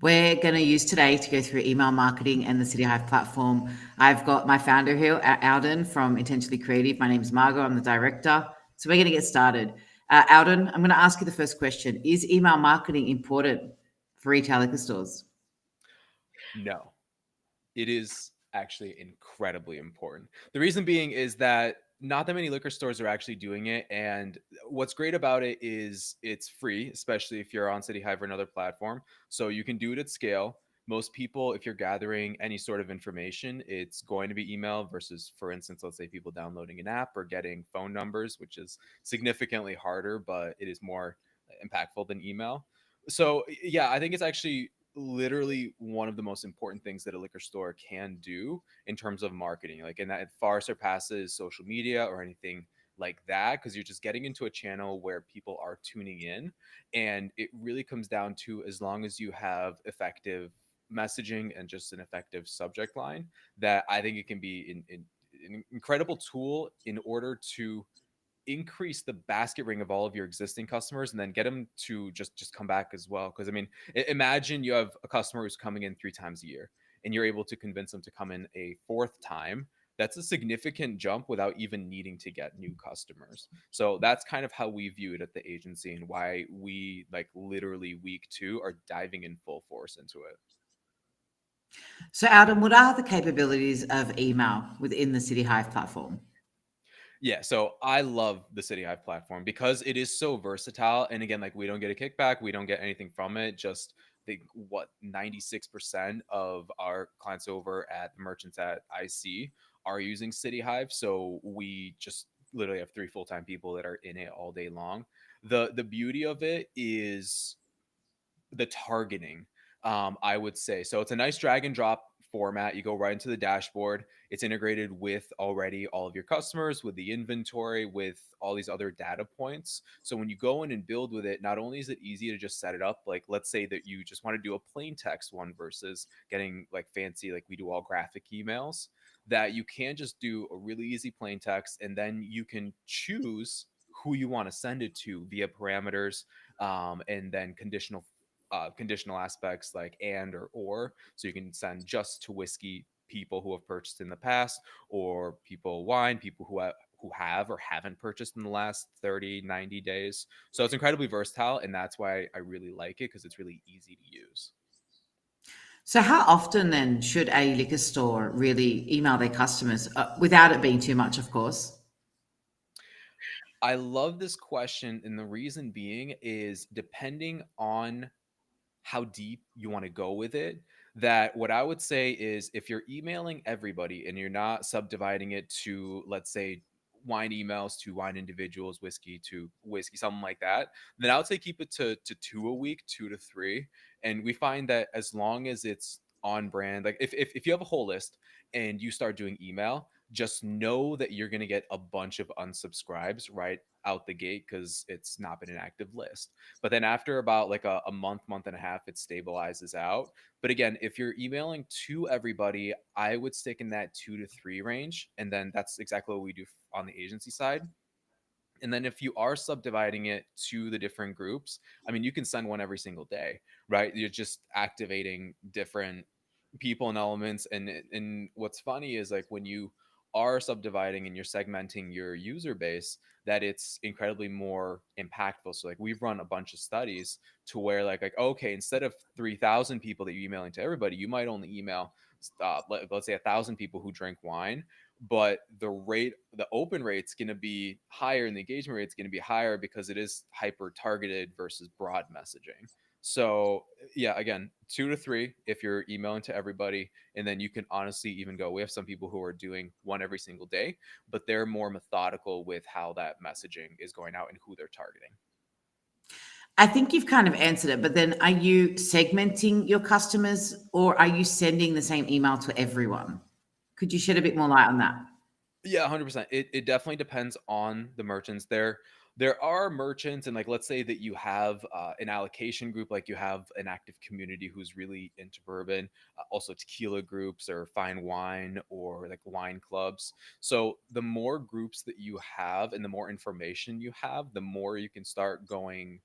We're going to use today to go through email marketing and the City Hive platform. I've got my founder here, Alden from Intentionally Creative. My name is Margot. I'm the director. So we're going to get started. Alden, I'm going to ask you the first question. Is email marketing important for retail liquor stores? No, it is actually incredibly important. The reason being is that not that many liquor stores are actually doing it. And what's great about it is it's free, especially if you're on City Hive or another platform. So you can do it at scale. Most people, if you're gathering any sort of information, it's going to be email versus, for instance, let's say people downloading an app or getting phone numbers, which is significantly harder, but it is more impactful than email. So, yeah, I think it's actually literally one of the most important things that a liquor store can do in terms of marketing. Like, and that far surpasses social media or anything like that, because you're just getting into a channel where people are tuning in. And it really comes down to, as long as you have effective messaging and just an effective subject line, that I think it can be an incredible tool in order to increase the basket ring of all of your existing customers and then get them to just come back as well. Because I mean, imagine you have a customer who's coming in 3 times a year and you're able to convince them to come in a fourth time. That's a significant jump without even needing to get new customers. So that's kind of how we view it at the agency, and why we, like, literally week two are diving in full force into it. So, Alden, what are the capabilities of email within the City Hive platform? Yeah, so I love the City Hive platform because it is so versatile. And again, like, we don't get a kickback, we don't get anything from it. Just think what 96% of our clients over at the merchants at IC are using City Hive. So we just literally have 3 full-time people that are in it all day long. The beauty of it is the targeting. I would say so. It's a nice drag and drop format. You go right into the dashboard. It's integrated with already all of your customers, with the inventory, with all these other data points. So when you go in and build with it, not only is it easy to just set it up, like let's say that you just want to do a plain text one versus getting like fancy, like we do all graphic emails, that you can just do a really easy plain text, and then you can choose who you want to send it to via parameters, and then conditional aspects like and or. So you can send just to whiskey people who have purchased in the past, or people wine, people who have or haven't purchased in the last 30, 90 days. So it's incredibly versatile, and that's why I really like it, because it's really easy to use. So, how often then should a liquor store really email their customers without it being too much, of course? I love this question, and the reason being is depending on how deep you want to go with it. That what I would say is, if you're emailing everybody and you're not subdividing it to, let's say, wine emails to wine individuals, whiskey to whiskey, something like that, then I would say keep it to two a week, 2 to 3. And we find that as long as it's on brand, like if you have a whole list and you start doing email, just know that you're going to get a bunch of unsubscribes right out the gate, because it's not been an active list. But then after about like a month, month and a half, it stabilizes out. But again, if you're emailing to everybody, I would stick in that 2 to 3 range. And then that's exactly what we do on the agency side. And then if you are subdividing it to the different groups, I mean, you can send one every single day, right? You're just activating different people and elements. And what's funny is, like, when you are subdividing and you're segmenting your user base, that it's incredibly more impactful. So like, we've run a bunch of studies to where, like okay, instead of 3,000 people that you're emailing to everybody, you might only email let's say 1,000 people who drink wine. But the open rate's going to be higher and the engagement rate's going to be higher, because it is hyper targeted versus broad messaging. So yeah, again, 2 to 3 if you're emailing to everybody. And then you can honestly even go, we have some people who are doing one every single day, but they're more methodical with how that messaging is going out and who they're targeting. I think you've kind of answered it, but then are you segmenting your customers or are you sending the same email to everyone? Could you shed a bit more light on that? Yeah, 100%. It definitely depends on the merchants. There are merchants, and like, let's say that you have an allocation group, like you have an active community who's really into bourbon, also tequila groups or fine wine or like wine clubs. So the more groups that you have and the more information you have, the more you can start going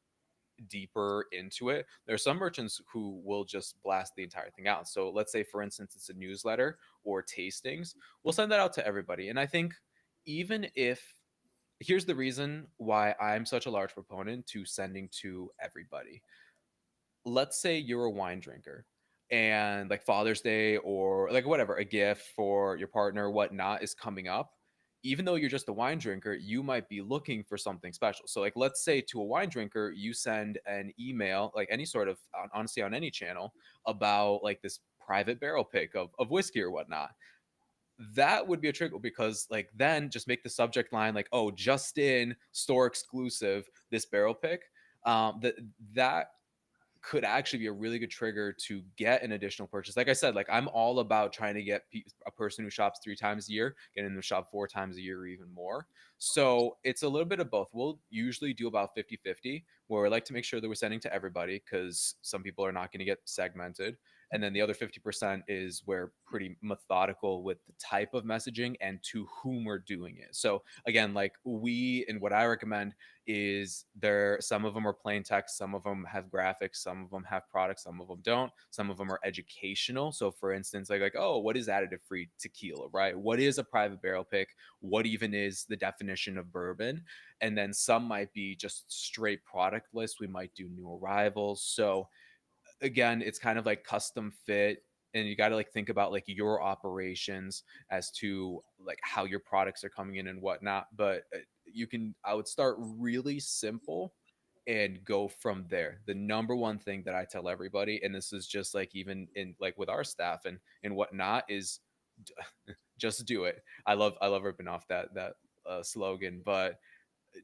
deeper into it, there are some merchants who will just blast the entire thing out. So let's say, for instance, it's a newsletter or tastings, we'll send that out to everybody. And I think even if here's the reason why I'm such a large proponent to sending to everybody. Let's say you're a wine drinker and like Father's Day or like whatever, a gift for your partner, whatnot is coming up. Even though you're just a wine drinker, you might be looking for something special. So, like, let's say to a wine drinker, you send an email, like any sort of, honestly, on any channel about like this private barrel pick of whiskey or whatnot. That would be a trigger because, like, then just make the subject line like, oh, just in store exclusive, this barrel pick. That could actually be a really good trigger to get an additional purchase. Like I said, like I'm all about trying to get a person who shops 3 times a year, getting them to shop 4 times a year or even more. So it's a little bit of both. We'll usually do about 50-50, where we like to make sure that we're sending to everybody because some people are not going to get segmented. And then the other 50% is we're pretty methodical with the type of messaging and to whom we're doing it. So again, like and what I recommend is there some of them are plain text, some of them have graphics, some of them have products, some of them don't, some of them are educational. So for instance, like oh, what is additive free tequila, right? What is a private barrel pick? What even is the definition of bourbon? And then some might be just straight product list. We might do new arrivals. So again, it's kind of like custom fit, and you got to like think about like your operations as to like how your products are coming in and whatnot. But I would start really simple and go from there. The number one thing that I tell everybody, and this is just like even in like with our staff and whatnot, is just do it. I love ripping off that slogan, but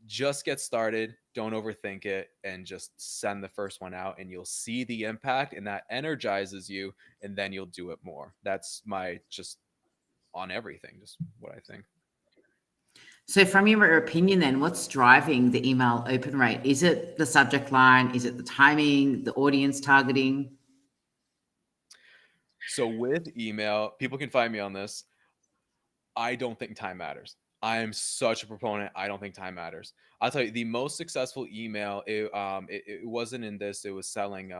just get started, don't overthink it, and just send the first one out, and you'll see the impact, and that energizes you, and then you'll do it more. That's my just on everything, just what I think. So, from your opinion, then, what's driving the email open rate? Is it the subject line? Is it the timing, the audience targeting? So with email, people can find me on this. I don't think time matters. I am such a proponent. I don't think time matters. I'll tell you, the most successful email, it wasn't in this. It was selling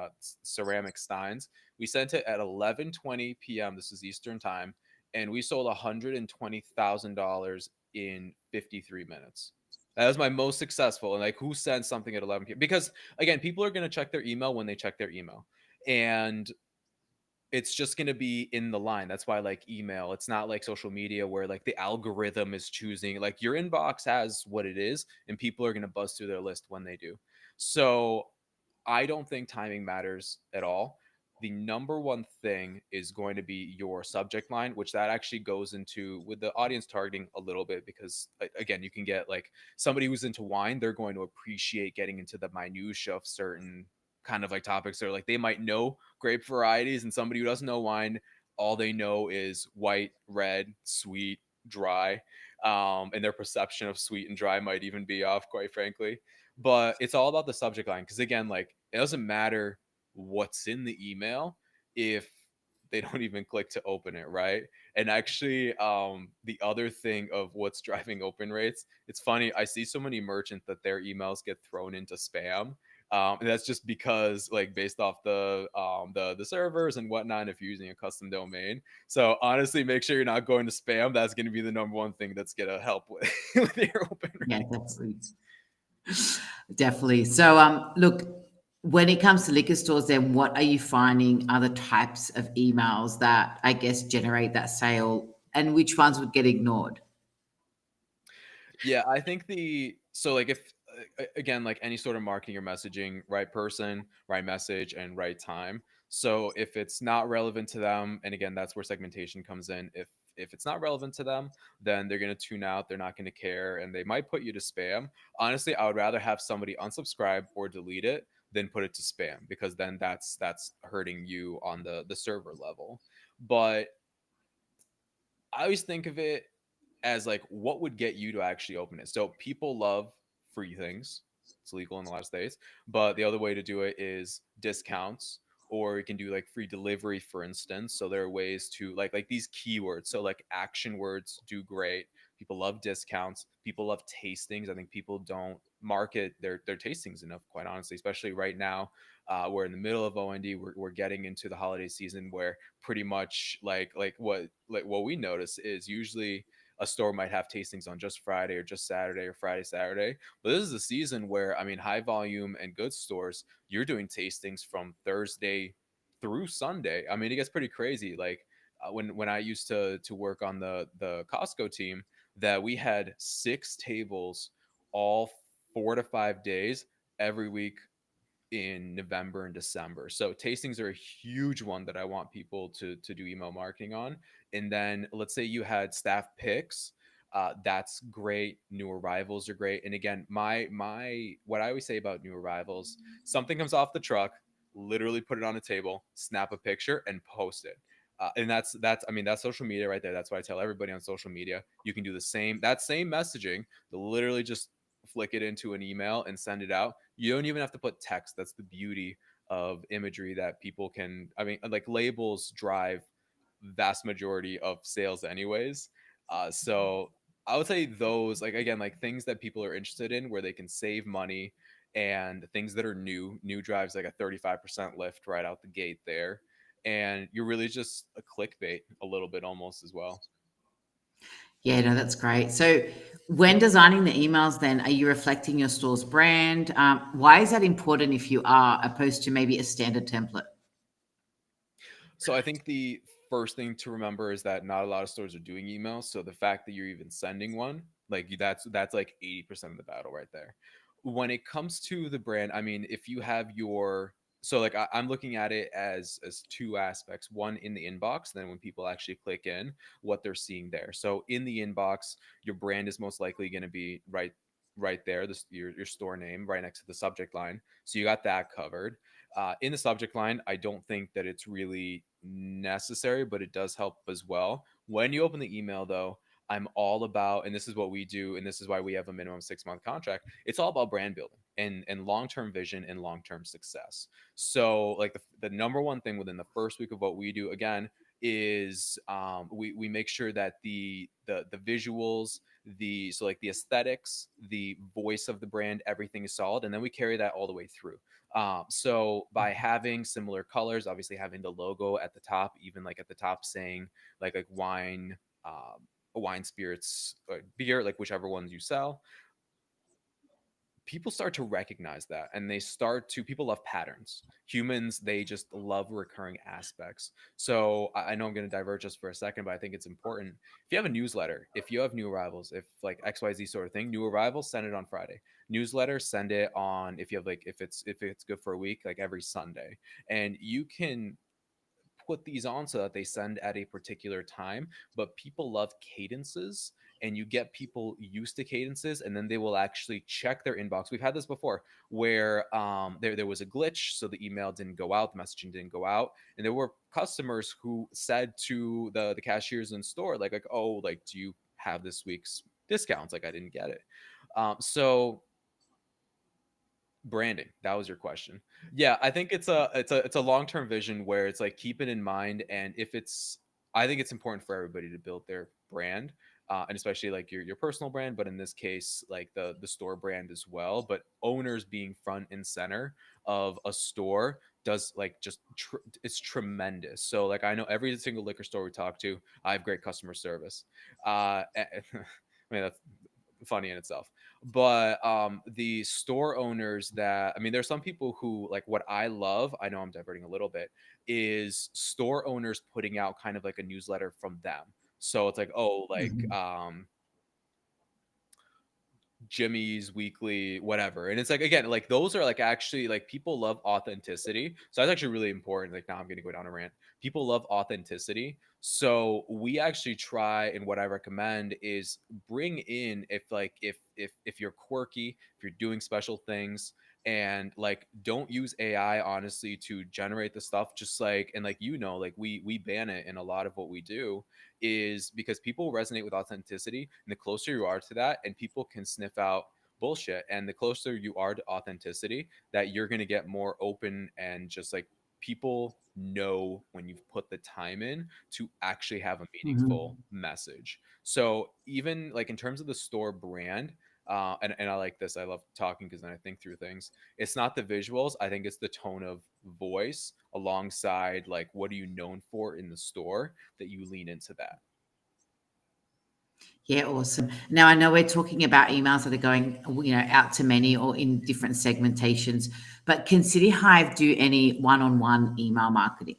ceramic steins. We sent it at 11:20 p.m. This is Eastern time, and we sold $120,000 in 53 minutes. That was my most successful. And like, who sends something at 11 p.m.? Because again, people are going to check their email when they check their email, and it's just going to be in the line. That's why like email, it's not like social media where like the algorithm is choosing, like your inbox has what it is and people are going to buzz through their list when they do. So I don't think timing matters at all. The number one thing is going to be your subject line, which that actually goes into with the audience targeting a little bit because again, you can get like somebody who's into wine, they're going to appreciate getting into the minutia of certain kind of like topics, or like they might know grape varieties, and somebody who doesn't know wine, all they know is white, red, sweet, dry, and their perception of sweet and dry might even be off, quite frankly. But it's all about the subject line because again, like it doesn't matter what's in the email if they don't even click to open it, right? And actually, the other thing of what's driving open rates, it's funny, I see so many merchants that their emails get thrown into spam. And that's just because like based off the servers and whatnot, if you're using a custom domain. So honestly, make sure you're not going to spam. That's going to be the number one thing that's going to help with, with your open Yeah, rates. definitely. Definitely. So, look, when it comes to liquor stores, then what are you finding are the types of emails that I guess generate that sale, and which ones would get ignored? Yeah, I think so like if again like any sort of marketing or messaging, right person, right message, and right time. So if it's not relevant to them, and again that's where segmentation comes in. If it's not relevant to them, then they're going to tune out, they're not going to care, and they might put you to spam. Honestly, I would rather have somebody unsubscribe or delete it than put it to spam, because then that's hurting you on the server level. But I always think of it as like what would get you to actually open it. So people love free things. It's legal in a lot of states. But the other way to do it is discounts, or you can do like free delivery, for instance. So there are ways to like these keywords. So like action words do great. People love discounts. People love tastings. I think people don't market their tastings enough, quite honestly, especially right now. We're in the middle of OND. We're getting into the holiday season where pretty much like what we notice is usually a store might have tastings on just Friday or just Saturday or Friday, Saturday. But this is a season where, I mean, high volume and goods stores, you're doing tastings from Thursday through Sunday. I mean, it gets pretty crazy. Like when I used to work on the Costco team, that we had 6 tables all 4 to 5 days every week in November and December. So tastings are a huge one that I want people to do email marketing on. And then let's say you had staff picks. That's great. New arrivals are great. And again, my what I always say about new arrivals, something comes off the truck, literally put it on a table, snap a picture, and post it. And that's I mean that's social media right there. That's why I tell everybody on social media you can do the same messaging, to literally just flick it into an email and send it out. You don't even have to put text. That's the beauty of imagery that people can. I mean, like labels drive vast majority of sales, anyways. So I would say those, like again, like things that people are interested in, where they can save money, and things that are new. New drives like a 35% lift right out the gate there, and you're really just a clickbait a little bit almost as well. Yeah, no, that's great. So, when designing the emails, then are you reflecting your store's brand? Why is that important if you are, opposed to maybe a standard template? So I think the first thing to remember is that not a lot of stores are doing emails. So the fact that you're even sending one, that's like 80% of the battle right there. When it comes to the brand, I mean, if you have your so like I'm looking at it as two aspects. One, in the inbox, then when people actually click in, what they're seeing there. So in the inbox, your brand is most likely going to be right there, your store name right next to the subject line. So you got that covered. In the subject line, I don't think that it's really necessary, but it does help as well. When you open the email, though, I'm all about, and this is what we do, and this is why we have a minimum 6 month contract. It's all about brand building and long term vision and long term success. So, like the number one thing within the first week of what we do, again, is we make sure that the visuals, like the aesthetics, the voice of the brand, everything is solid, and then we carry that all the way through. So by having similar colors, obviously having the logo at the top, even like at the top saying like wine, wine, spirits, beer, like whichever ones you sell, people start to recognize that, and people love patterns. Humans, they just love recurring aspects. So I know I'm going to diverge just for a second, but I think it's important. If you have a newsletter, if you have new arrivals, if like XYZ sort of thing, new arrivals, send it on Friday. Newsletter, send it on, if you have like if it's good for a week, like every Sunday. And you can put these on so that they send at a particular time, but people love cadences, and you get people used to cadences, and then they will actually check their inbox. We've had this before where there was a glitch, so the email didn't go out, the messaging didn't go out, and there were customers who said to the cashiers in store like, oh, like, do you have this week's discounts? Like, I didn't get it. So branding, that was your question. Yeah, I think it's a long-term vision where it's like keep it in mind. And if it's I think it's important for everybody to build their brand, and especially like your personal brand, but in this case like the store brand as well. But owners being front and center of a store does like it's tremendous. So like I know every single liquor store we talk to, I have great customer service. I mean, that's funny in itself. But the store owners that, I mean, there's some people who like, what I love, I know I'm diverting a little bit, is store owners putting out kind of like a newsletter from them. So it's like, oh, like Mhm. Jimmy's Weekly, whatever. And it's like, again, like those are like actually like people love authenticity. So that's actually really important. Like now I'm going to go down a rant. People love authenticity. So we actually try, and what I recommend is bring in, if you're quirky, if you're doing special things, and like don't use AI honestly to generate the stuff, just like, and like, like we ban it in a lot of what we do, is because people resonate with authenticity. And the closer you are to that, and people can sniff out bullshit, and the closer you are to authenticity, that you're going to get more open and just like people know when you've put the time in to actually have a meaningful Mhm. message. So even like in terms of the store brand, and I like this. I love talking because then I think through things. It's not the visuals. I think it's the tone of voice alongside like what are you known for in the store that you lean into that. Yeah, awesome. Now I know we're talking about emails that are going, out to many or in different segmentations, but can City Hive do any one-on-one email marketing?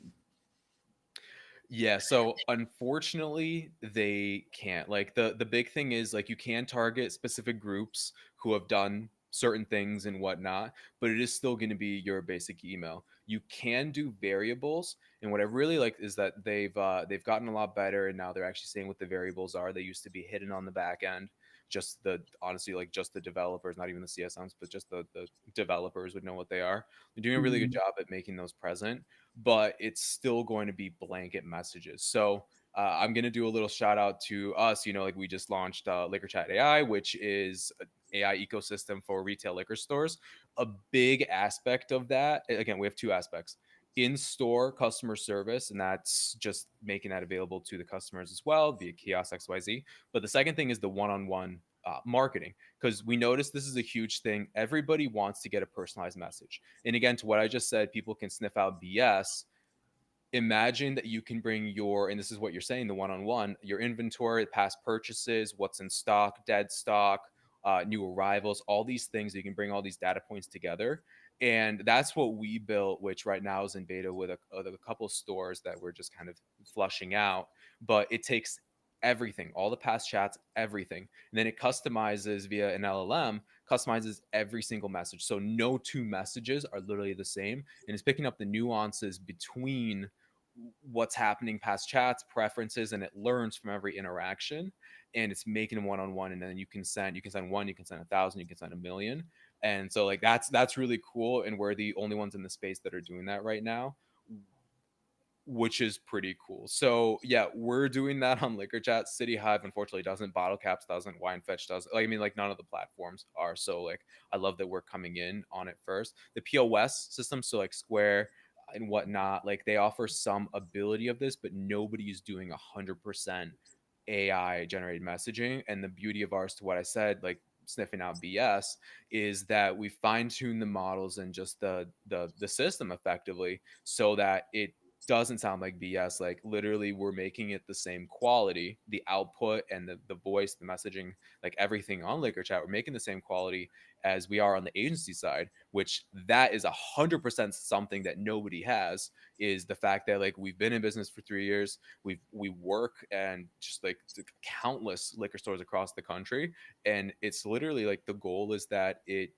Yeah, so unfortunately they can't. Like the big thing is like you can target specific groups who have done certain things and whatnot, but it is still going to be your basic email. You can do variables, and what I really like is that they've gotten a lot better, and now they're actually saying what the variables are. They used to be hidden on the back end. Just the honestly, like just the developers, not even the CSMs, but just the developers would know what they are. They're doing a really good Mm. job at making those present, but it's still going to be blanket messages. So I'm going to do a little shout out to us. Like we just launched LiquorChat AI, which is an AI ecosystem for retail liquor stores. A big aspect of that, again, we have two aspects: in store customer service, and that's just making that available to the customers as well via kiosk XYZ. But the second thing is the one on one marketing, because we noticed this is a huge thing. Everybody wants to get a personalized message. And again, to what I just said, people can sniff out BS. Imagine that you can bring your, and this is what you're saying, the one-on-one, your inventory, past purchases, what's in stock, dead stock, new arrivals, all these things. You can bring all these data points together, and that's what we built, which right now is in beta with a couple stores that we're just kind of flushing out. But it takes everything, all the past chats, everything, and then it customizes via an LLM, customizes every single message, so no two messages are literally the same, and it's picking up the nuances between what's happening past chats, preferences, and it learns from every interaction, and it's making them one on one. And then you can send one, you can send 1,000, you can send 1,000,000. And so like that's really cool. And we're the only ones in the space that are doing that right now, which is pretty cool. So yeah, we're doing that on Liquor Chat. City Hive unfortunately doesn't, Bottle Caps doesn't, Wine Fetch does. Like I mean, like none of the platforms are. So like I love that we're coming in on it first. The POS system, so like Square and whatnot, like they offer some ability of this, but nobody is doing 100% AI generated messaging. And the beauty of ours, to what I said, like sniffing out BS, is that we fine tune the models and just the system effectively so that it doesn't sound like BS. Like literally, we're making it the same quality, the output and the voice, the messaging, like everything on Liquor Chat, we're making the same quality as we are on the agency side, which that is 100% something that nobody has. Is the fact that like we've been in business for 3 years, we work and just like countless liquor stores across the country, and it's literally like the goal is that it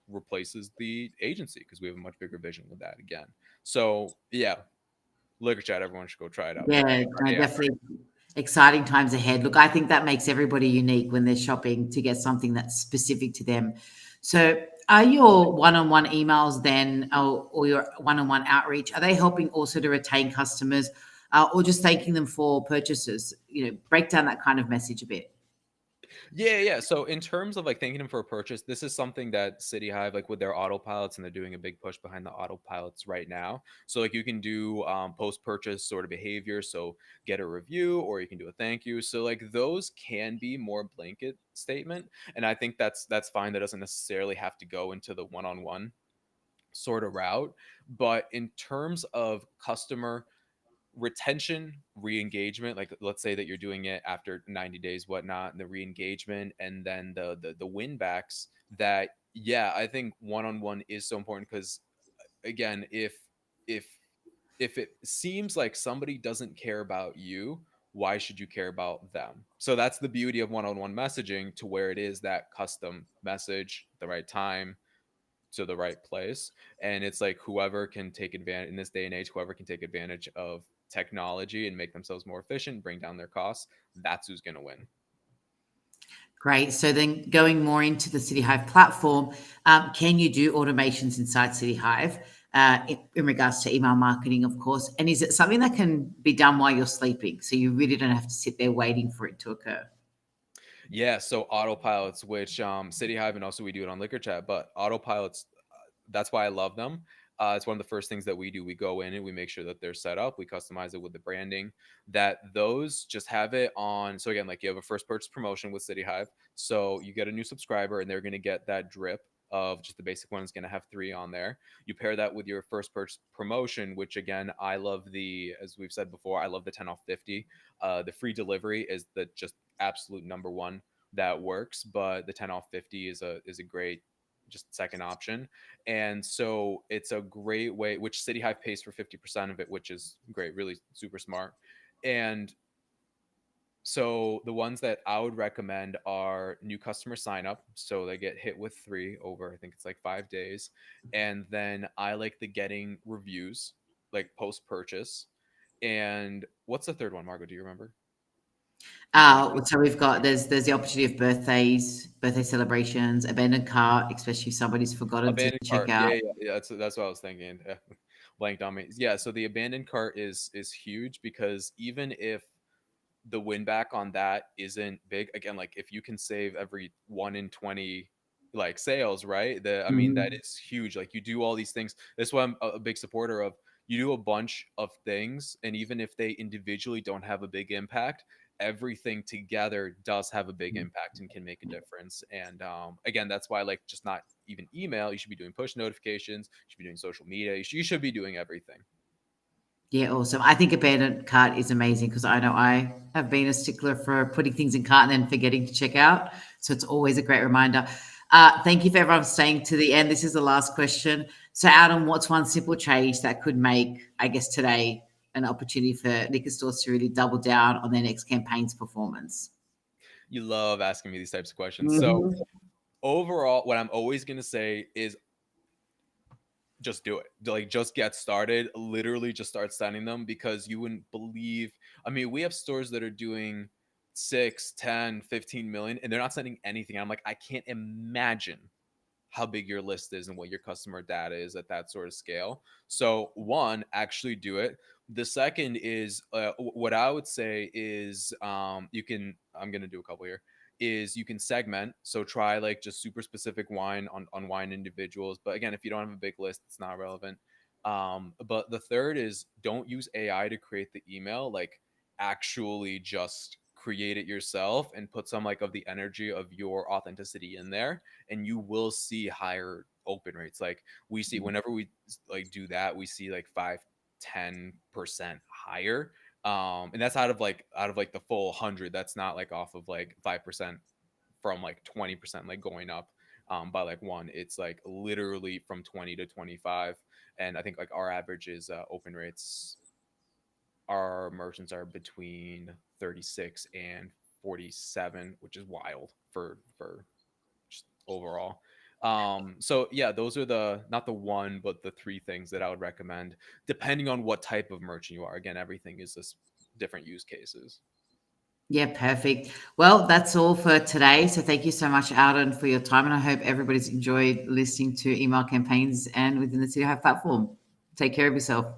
replaces the agency because we have a much bigger vision with that again. So yeah, Liquor Chat, everyone should go try it out. Yeah, no, Yeah. definitely exciting times ahead. Look, I think that makes everybody unique when they're shopping to get something that's specific to them. So, are your one-on-one emails then, or your one-on-one outreach, are they helping also to retain customers, or just thanking them for purchases? Break down that kind of message a bit. Yeah. So in terms of like thanking them for a purchase, this is something that City Hive, like with their autopilots, and they're doing a big push behind the autopilots right now. So like you can do post-purchase sort of behavior. So get a review, or you can do a thank you. So like those can be more blanket statement, and I think that's fine. That doesn't necessarily have to go into the one-on-one sort of route. But in terms of customer retention, re-engagement, like let's say that you're doing it after 90 days, whatnot, and the re-engagement and then the win backs, that yeah, I think one-on-one is so important. Because again, if if it seems like somebody doesn't care about you, why should you care about them? So that's the beauty of one-on-one messaging, to where it is that custom message, the right time, to the right place. And it's like whoever can take advantage in this day and age, whoever can take advantage of technology and make themselves more efficient, bring down their costs, that's who's going to win. Great. So then going more into the City Hive platform, can you do automations inside City Hive in regards to email marketing, of course? And is it something that can be done while you're sleeping? So you really don't have to sit there waiting for it to occur. Yeah, so autopilots, which City Hive, and also we do it on Liquor Chat, but autopilots, that's why I love them. It's one of the first things that we do. We go in and we make sure that they're set up. We customize it with the branding. That those just have it on. So again, like you have a first purchase promotion with City Hive. So you get a new subscriber, and they're going to get that drip of just the basic one is going to have 3 on there. You pair that with your first purchase promotion, which again, I love as we've said before, I love the 10 off 50. The free delivery is the just absolute number one that works, but the 10 off 50 is a great just second option. And so it's a great way, which City Hive pays for 50% of it, which is great, really super smart. And so the ones that I would recommend are new customer sign up. So they get hit with 3 over, I think it's like 5 days. And then I like the getting reviews, like post purchase. And what's the third one, Margot? Do you remember? You told me. So we've got there's the opportunity of birthdays, birthday celebrations, abandoned cart, especially if somebody's forgotten to Abandoned check cart. out. Yeah. That's what I was thinking. Blanked on me. Yeah. So the abandoned cart is huge because even if the win back on that isn't big, again, like if you can save every 1 in 20 like sales, right? I mean, that Mhm. is huge. Like you do all these things. That's why I'm a big supporter of. You do a bunch of things, and even if they individually don't have a big impact, everything together does have a big impact and can make a difference. And again, that's why I like just not even email. You should be doing push notifications. You should be doing social media. You should be doing everything. Yeah, awesome. I think abandoned cart is amazing because I know I have been a stickler for putting things in cart and then forgetting to check out. So it's always a great reminder. Thank you for everyone staying to the end. This is the last question. So, Adam, what's one simple change that could make, I guess, today an opportunity for liquor stores to really double down on their next campaign's performance? You love asking me these types of questions. So Mhm. overall, what I'm always going to say is just do it. Like, just get started. Literally, just start sending them because you wouldn't believe. I mean, we have stores that are doing 6, 10, 15 million, and they're not sending anything. I'm like, I can't imagine how big your list is and what your customer data is at that sort of scale. So, one, actually do it. The second is what I would say is you can, I'm going to do a couple here, is you can segment. So, try like just super specific wine on wine individuals. But again, if you don't have a big list, it's not relevant. But the third is don't use AI to create the email. Like, actually just create it yourself and put some like of the energy of your authenticity in there, and you will see higher open rates. Like we see whenever we like do that, we see like 5-10% higher. And that's out of like the full 100. That's not like off of like 5% from like 20% like going up by like one. It's like literally from 20 to 25. And I think like our average is open rates, our merchants are between 36 and 47, which is wild for just overall. So yeah, those are the not the one, but the 3 things that I would recommend, depending on what type of merchant you are. Again, everything is just different use cases. Yeah, perfect. Well, that's all for today. So thank you so much, Alden, for your time. And I hope everybody's enjoyed listening to email campaigns and within the City Hive platform. Take care of yourself.